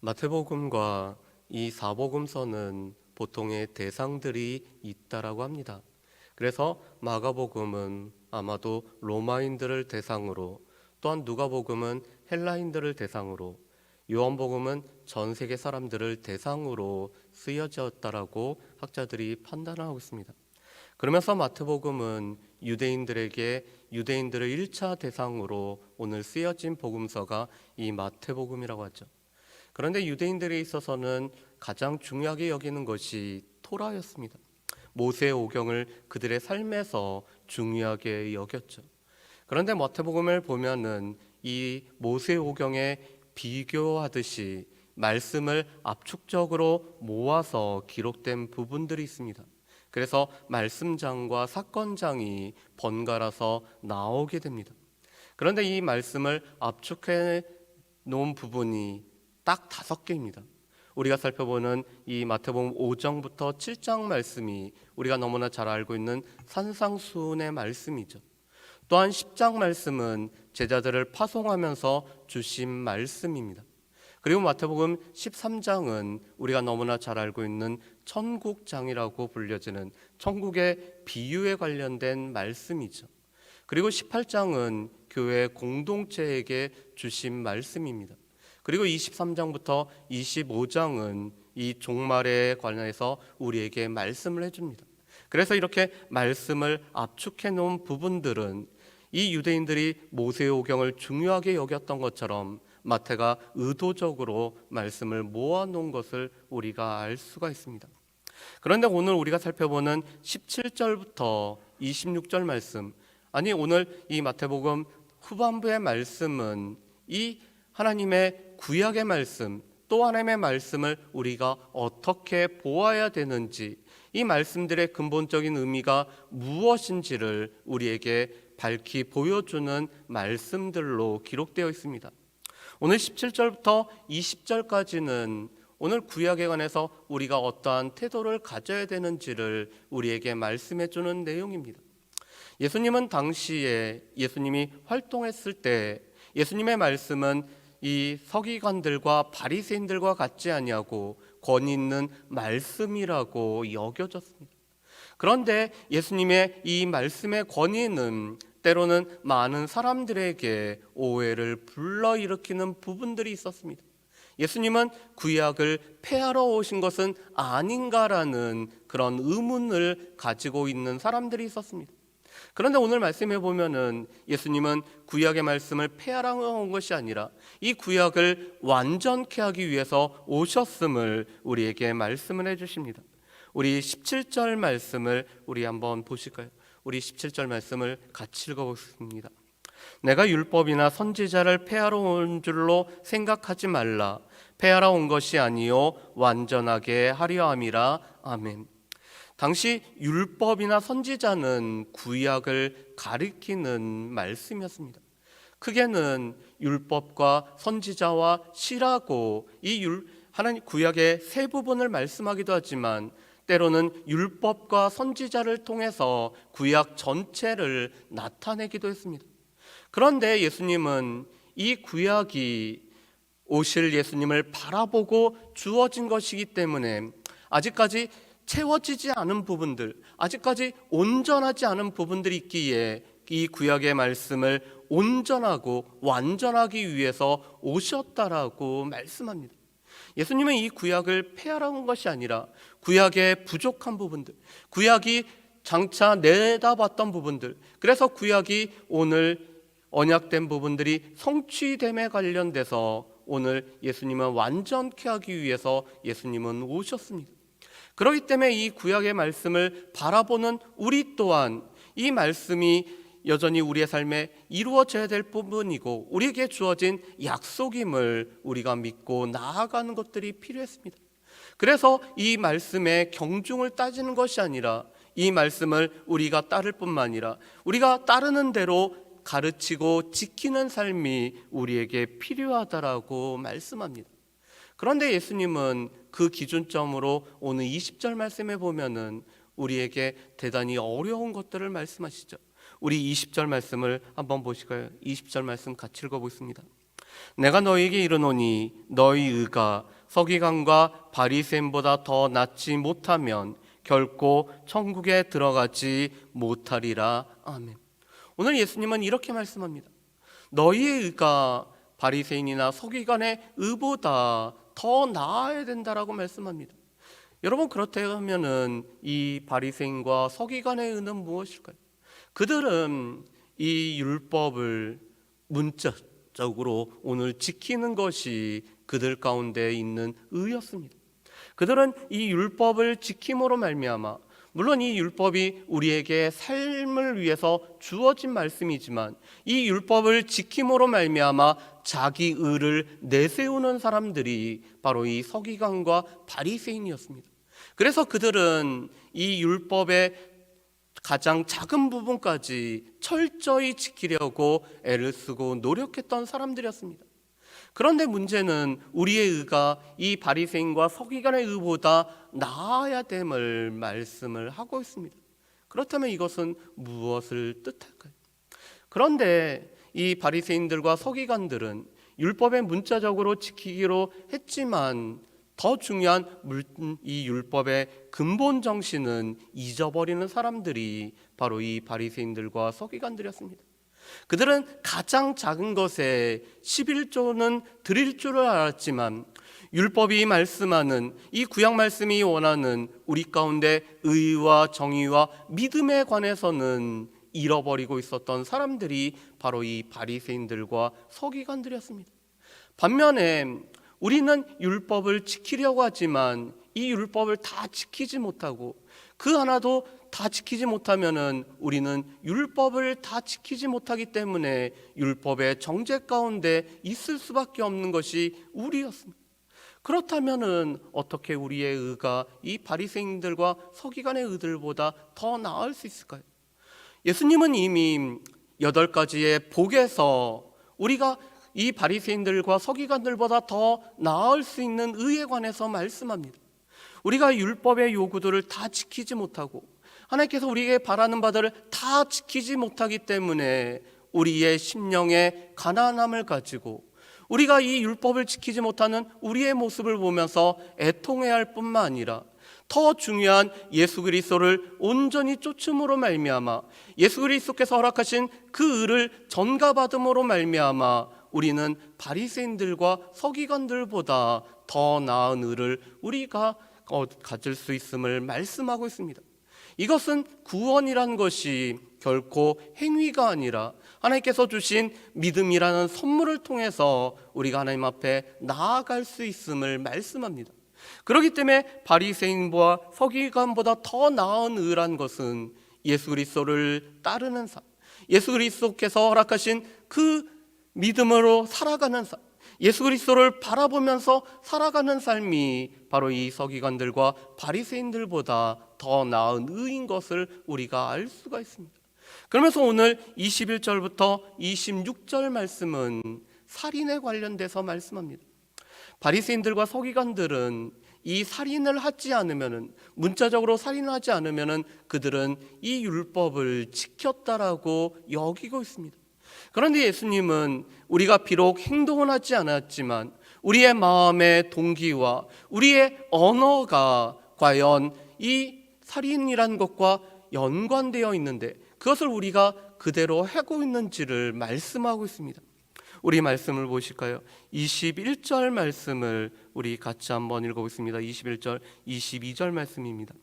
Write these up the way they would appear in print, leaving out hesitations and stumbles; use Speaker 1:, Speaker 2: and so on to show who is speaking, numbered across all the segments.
Speaker 1: 마태복음과 이 사복음서는 보통의 대상들이 있다라고 합니다. 그래서 마가복음은 아마도 로마인들을 대상으로, 또한 누가복음은 헬라인들을 대상으로, 요한복음은 전 세계 사람들을 대상으로 쓰여졌다라고 학자들이 판단하고 있습니다. 그러면서 마태복음은 유대인들에게 유대인들을 1차 대상으로 오늘 쓰여진 복음서가 이 마태복음이라고 하죠. 그런데 유대인들에 있어서는 가장 중요하게 여기는 것이 토라였습니다. 모세의 오경을 그들의 삶에서 중요하게 여겼죠. 그런데 마태복음을 보면은 이 모세의 오경에 비교하듯이 말씀을 압축적으로 모아서 기록된 부분들이 있습니다. 그래서 말씀장과 사건장이 번갈아서 나오게 됩니다. 그런데 이 말씀을 압축해 놓은 부분이 딱 5개입니다. 우리가 살펴보는 이 마태복음 5장부터 7장 말씀이 우리가 너무나 잘 알고 있는 산상수훈의 말씀이죠. 또한 10장 말씀은 제자들을 파송하면서 주신 말씀입니다. 그리고 마태복음 13장은 우리가 너무나 잘 알고 있는 천국장이라고 불려지는 천국의 비유에 관련된 말씀이죠. 그리고 18장은 교회 공동체에게 주신 말씀입니다. 그리고 23장부터 25장은 이 종말에 관해서 우리에게 말씀을 해줍니다. 그래서 이렇게 말씀을 압축해 놓은 부분들은 이 유대인들이 모세의 오경을 중요하게 여겼던 것처럼 마태가 의도적으로 말씀을 모아놓은 것을 우리가 알 수가 있습니다. 그런데 오늘 우리가 살펴보는 17절부터 26절 말씀, 아니 오늘 이 마태복음 후반부의 말씀은 이 하나님의 구약의 말씀, 또 하나님의 말씀을 우리가 어떻게 보아야 되는지, 이 말씀들의 근본적인 의미가 무엇인지를 우리에게 밝히 보여주는 말씀들로 기록되어 있습니다. 오늘 17절부터 20절까지는 오늘 구약에 관해서 우리가 어떠한 태도를 가져야 되는지를 우리에게 말씀해 주는 내용입니다. 예수님은 당시에 예수님이 활동했을 때 예수님의 말씀은 이 서기관들과 바리새인들과 같지 아니하고 권위 있는 말씀이라고 여겨졌습니다. 그런데 예수님의 이 말씀의 권위는 때로는 많은 사람들에게 오해를 불러일으키는 부분들이 있었습니다. 예수님은 구약을 폐하러 오신 것은 아닌가라는 그런 의문을 가지고 있는 사람들이 있었습니다. 그런데 오늘 말씀해 보면은 예수님은 구약의 말씀을 폐하러 온 것이 아니라 이 구약을 완전케 하기 위해서 오셨음을 우리에게 말씀을 해 주십니다. 우리 17절 말씀을 우리 한번 보실까요? 우리 17절 말씀을 같이 읽어보겠습니다. 내가 율법이나 선지자를 폐하러 온 줄로 생각하지 말라. 폐하러 온 것이 아니요 완전하게 하려 함이라. 아멘. 당시 율법이나 선지자는 구약을 가리키는 말씀이었습니다. 크게는 율법과 선지자와 시라고 이 하나님 구약의 세 부분을 말씀하기도 하지만 때로는 율법과 선지자를 통해서 구약 전체를 나타내기도 했습니다. 그런데 예수님은 이 구약이 오실 예수님을 바라보고 주어진 것이기 때문에 아직까지 채워지지 않은 부분들, 아직까지 온전하지 않은 부분들이 있기에 이 구약의 말씀을 온전하고 완전하기 위해서 오셨다라고 말씀합니다. 예수님은 이 구약을 폐하러 온 것이 아니라 구약의 부족한 부분들, 구약이 장차 내다봤던 부분들, 그래서 구약이 오늘 언약된 부분들이 성취됨에 관련돼서 오늘 예수님은 완전케 하기 위해서 예수님은 오셨습니다. 그렇기 때문에 이 구약의 말씀을 바라보는 우리 또한 이 말씀이 여전히 우리의 삶에 이루어져야 될 부분이고 우리에게 주어진 약속임을 우리가 믿고 나아가는 것들이 필요했습니다. 그래서 이 말씀의 경중을 따지는 것이 아니라 이 말씀을 우리가 따를 뿐만 아니라 우리가 따르는 대로 가르치고 지키는 삶이 우리에게 필요하다라고 말씀합니다. 그런데 예수님은 그 기준점으로 오늘 20절 말씀에 보면은 우리에게 대단히 어려운 것들을 말씀하시죠. 우리 20절 말씀을 한번 보실까요? 20절 말씀 같이 읽어보겠습니다. 내가 너희에게 이르노니 너희 의가 서기관과 바리새인보다 더 낫지 못하면 결코 천국에 들어가지 못하리라. 아멘. 오늘 예수님은 이렇게 말씀합니다. 너희의 의가 바리새인이나 서기관의 의보다 더 나아야 된다라고 말씀합니다. 여러분, 그렇다면은 이 바리새인과 서기관의 의는 무엇일까요? 그들은 이 율법을 문자적으로 오늘 지키는 것이 그들 가운데 있는 의였습니다. 그들은 이 율법을 지킴으로 말미암아, 물론 이 율법이 우리에게 삶을 위해서 주어진 말씀이지만 이 율법을 지킴으로 말미암아 자기 의를 내세우는 사람들이 바로 이 서기관과 바리새인이었습니다. 그래서 그들은 이 율법의 가장 작은 부분까지 철저히 지키려고 애를 쓰고 노력했던 사람들이었습니다. 그런데 문제는 우리의 의가 이 바리새인과 서기관의 의보다 나아야 됨을 말씀을 하고 있습니다. 그렇다면 이것은 무엇을 뜻할까요? 그런데 이 바리새인들과 서기관들은 율법에 문자적으로 지키기로 했지만 더 중요한 이 율법의 근본 정신은 잊어버리는 사람들이 바로 이 바리새인들과 서기관들이었습니다. 그들은 가장 작은 것에 11조는 드릴 줄을 알았지만 율법이 말씀하는 이 구약 말씀이 원하는 우리 가운데 의와 정의와 믿음에 관해서는 잃어버리고 있었던 사람들이 바로 이 바리새인들과 서기관들이었습니다. 반면에 우리는 율법을 지키려고 하지만 이 율법을 다 지키지 못하고 그 하나도 다 지키지 못하면은 우리는 율법을 다 지키지 못하기 때문에 율법의 정죄 가운데 있을 수밖에 없는 것이 우리였습니다. 그렇다면은 어떻게 우리의 의가 이 바리새인들과 서기관의 의들보다 더 나을 수 있을까요? 예수님은 이미 8가지의 복에서 우리가 이 바리새인들과 서기관들보다 더 나을 수 있는 의에 관해서 말씀합니다. 우리가 율법의 요구들을 다 지키지 못하고 하나님께서 우리에게 바라는 바들을 다 지키지 못하기 때문에 우리의 심령의 가난함을 가지고 우리가 이 율법을 지키지 못하는 우리의 모습을 보면서 애통해야 할 뿐만 아니라 더 중요한 예수 그리스도를 온전히 쫓음으로 말미암아 예수 그리스도께서 허락하신 그 의를 전가받음으로 말미암아 우리는 바리새인들과 서기관들보다 더 나은 의를 우리가 가질 수 있음을 말씀하고 있습니다. 이것은 구원이라는 것이 결코 행위가 아니라 하나님께서 주신 믿음이라는 선물을 통해서 우리가 하나님 앞에 나아갈 수 있음을 말씀합니다. 그렇기 때문에 바리새인과 서기관보다 더 나은 의란 것은 예수 그리스도를 따르는 삶, 예수 그리스도께서 허락하신 그 믿음으로 살아가는 삶, 예수 그리스도를 바라보면서 살아가는 삶이 바로 이 서기관들과 바리새인들보다 더 나은 의인 것을 우리가 알 수가 있습니다. 그러면서 오늘 21절부터 26절 말씀은 살인에 관련돼서 말씀합니다. 바리새인들과 서기관들은 이 살인을 하지 않으면은, 문자적으로 살인을 하지 않으면은 그들은 이 율법을 지켰다라고 여기고 있습니다. 그런데 예수님은 우리가 비록 행동은 하지 않았지만 우리의 마음의 동기와 우리의 언어가 과연 이 살인이라는 것과 연관되어 있는데 그것을 우리가 그대로 하고 있는지를 말씀하고 있습니다. 우리 말씀을 보실까요? 21절 말씀을 우리 같이 한번 읽어보겠습니다. 21절, 22절 말씀입니다.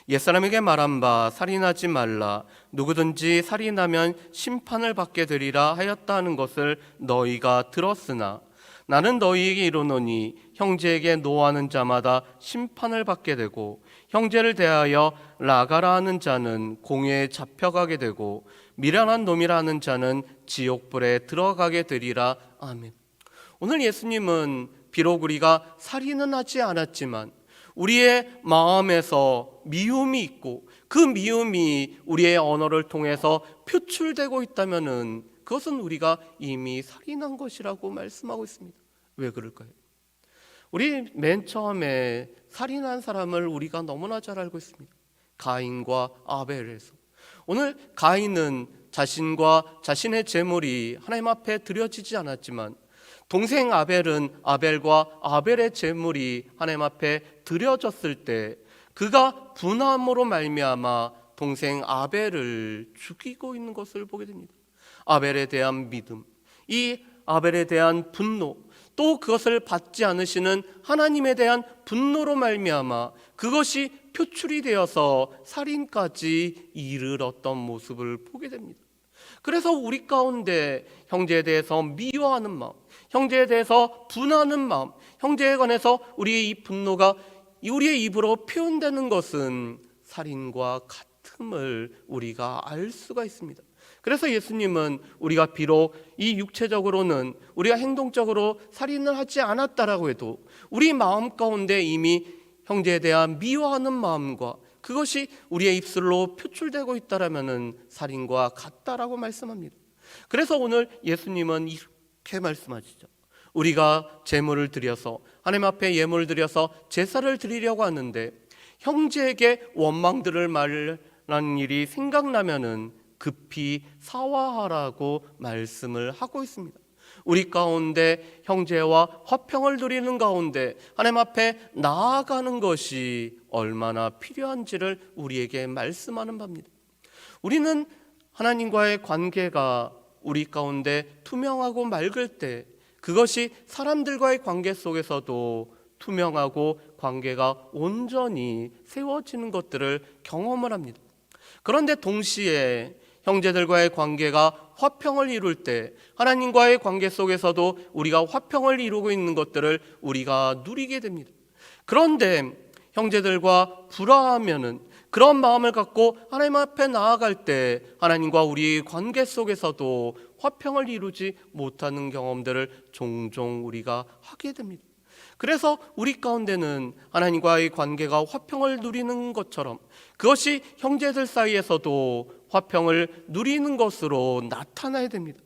Speaker 1: 옛사람에게 말한 바 살인하지 말라, 누구든지 살인하면 심판을 받게 되리라 하였다는 것을 너희가 들었으나 나는 너희에게 이르노니 형제에게 노하는 자마다 심판을 받게 되고 형제를 대하여 나가라 하는 자는 공회에 잡혀가게 되고 미련한 놈이라 하는 자는 지옥불에 들어가게 되리라. 아멘. 오늘 예수님은 비록 우리가 살인은 하지 않았지만 우리의 마음에서 미움이 있고 그 미움이 우리의 언어를 통해서 표출되고 있다면은 그것은 우리가 이미 살인한 것이라고 말씀하고 있습니다. 왜 그럴까요? 우리 맨 처음에 살인한 사람을 우리가 너무나 잘 알고 있습니다. 가인과 아벨에서. 오늘 가인은 자신과 자신의 재물이 하나님 앞에 드려지지 않았지만 동생 아벨은 아벨과 아벨의 제물이 하나님 앞에 드려졌을 때 그가 분함으로 말미암아 동생 아벨을 죽이고 있는 것을 보게 됩니다. 아벨에 대한 믿음, 이 아벨에 대한 분노, 또 그것을 받지 않으시는 하나님에 대한 분노로 말미암아 그것이 표출이 되어서 살인까지 이르렀던 모습을 보게 됩니다. 그래서 우리 가운데 형제에 대해서 미워하는 마음, 형제에 대해서 분하는 마음, 형제에 관해서 우리의 이 분노가 우리의 입으로 표현되는 것은 살인과 같음을 우리가 알 수가 있습니다. 그래서 예수님은 우리가 비록 이 육체적으로는 우리가 행동적으로 살인을 하지 않았다라고 해도 우리 마음 가운데 이미 형제에 대한 미워하는 마음과 그것이 우리의 입술로 표출되고 있다라면은 살인과 같다라고 말씀합니다. 그래서 오늘 예수님은 이렇게 말씀하시죠. 우리가 제물을 드려서 하나님 앞에 예물을 드려서 제사를 드리려고 하는데 형제에게 원망들을 말하는 일이 생각나면은 급히 사화하라고 말씀을 하고 있습니다. 우리 가운데 형제와 화평을 누리는 가운데 하나님 앞에 나아가는 것이 얼마나 필요한지를 우리에게 말씀하는 바입니다. 우리는 하나님과의 관계가 우리 가운데 투명하고 맑을 때 그것이 사람들과의 관계 속에서도 투명하고 관계가 온전히 세워지는 것들을 경험을 합니다. 그런데 동시에 형제들과의 관계가 화평을 이룰 때 하나님과의 관계 속에서도 우리가 화평을 이루고 있는 것들을 우리가 누리게 됩니다. 그런데 형제들과 불화하면은 그런 마음을 갖고 하나님 앞에 나아갈 때 하나님과 우리의 관계 속에서도 화평을 이루지 못하는 경험들을 종종 우리가 하게 됩니다. 그래서 우리 가운데는 하나님과의 관계가 화평을 누리는 것처럼 그것이 형제들 사이에서도 화평을 누리는 것으로 나타나야 됩니다.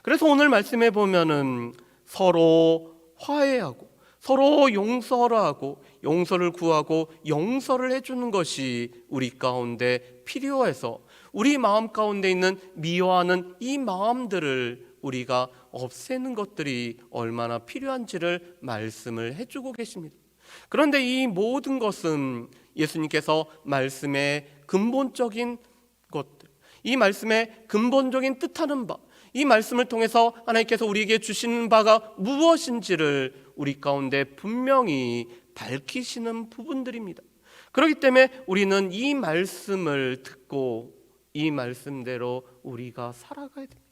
Speaker 1: 그래서 오늘 말씀해 보면은 서로 화해하고 서로 용서를 하고 용서를 구하고 용서를 해주는 것이 우리 가운데 필요해서 우리 마음 가운데 있는 미워하는 이 마음들을 우리가 없애는 것들이 얼마나 필요한지를 말씀을 해주고 계십니다. 그런데 이 모든 것은 예수님께서 말씀의 근본적인 것들, 이 말씀의 근본적인 뜻하는 바, 이 말씀을 통해서 하나님께서 우리에게 주시는 바가 무엇인지를 우리 가운데 분명히 밝히시는 부분들입니다. 그렇기 때문에 우리는 이 말씀을 듣고 이 말씀대로 우리가 살아가야 됩니다.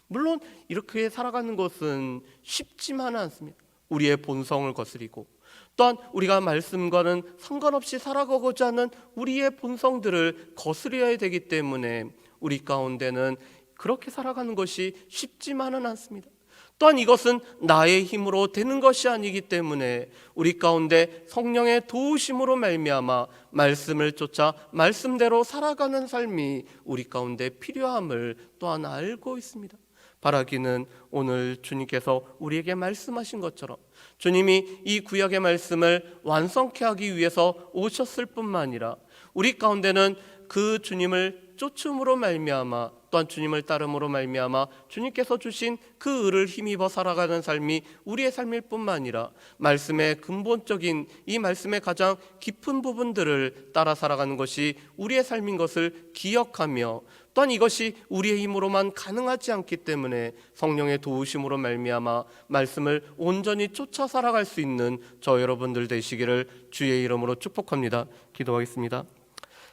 Speaker 1: 물론 이렇게 살아가는 것은 쉽지만은 않습니다. 우리의 본성을 거스리고 또한 우리가 말씀과는 상관없이 살아가고자 하는 우리의 본성들을 거스려야 되기 때문에 우리 가운데는 그렇게 살아가는 것이 쉽지만은 않습니다. 또한 이것은 나의 힘으로 되는 것이 아니기 때문에 우리 가운데 성령의 도우심으로 말미암아 말씀을 쫓아 말씀대로 살아가는 삶이 우리 가운데 필요함을 또한 알고 있습니다. 바라기는 오늘 주님께서 우리에게 말씀하신 것처럼 주님이 이 구약의 말씀을 완성케 하기 위해서 오셨을 뿐만 아니라 우리 가운데는 그 주님을 쫓음으로 말미암아 또한 주님을 따름으로 말미암아 주님께서 주신 그 의를 힘입어 살아가는 삶이 우리의 삶일 뿐만 아니라 말씀의 근본적인 이 말씀의 가장 깊은 부분들을 따라 살아가는 것이 우리의 삶인 것을 기억하며 또한 이것이 우리의 힘으로만 가능하지 않기 때문에 성령의 도우심으로 말미암아 말씀을 온전히 쫓아 살아갈 수 있는 저 여러분들 되시기를 주의 이름으로 축복합니다. 기도하겠습니다.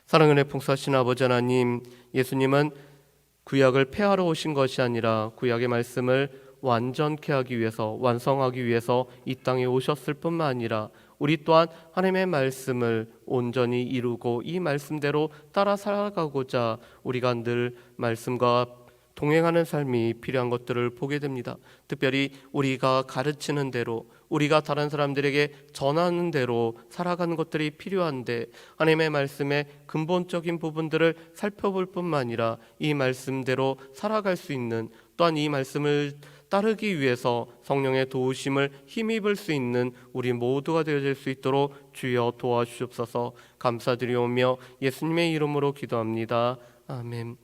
Speaker 1: 사랑은혜 풍성하신 아버지 하나님, 예수님은 구약을 폐하러 오신 것이 아니라 구약의 말씀을 완전케 하기 위해서 완성하기 위해서 이 땅에 오셨을 뿐만 아니라 우리 또한 하나님의 말씀을 온전히 이루고 이 말씀대로 따라 살아가고자 우리가 늘 말씀과 동행하는 삶이 필요한 것들을 보게 됩니다. 특별히 우리가 가르치는 대로 우리가 다른 사람들에게 전하는 대로 살아가는 것들이 필요한데 하나님의 말씀의 근본적인 부분들을 살펴볼 뿐만 아니라 이 말씀대로 살아갈 수 있는 또한 이 말씀을 따르기 위해서 성령의 도우심을 힘입을 수 있는 우리 모두가 되어질 수 있도록 주여 도와주옵소서. 감사드리오며 예수님의 이름으로 기도합니다. 아멘.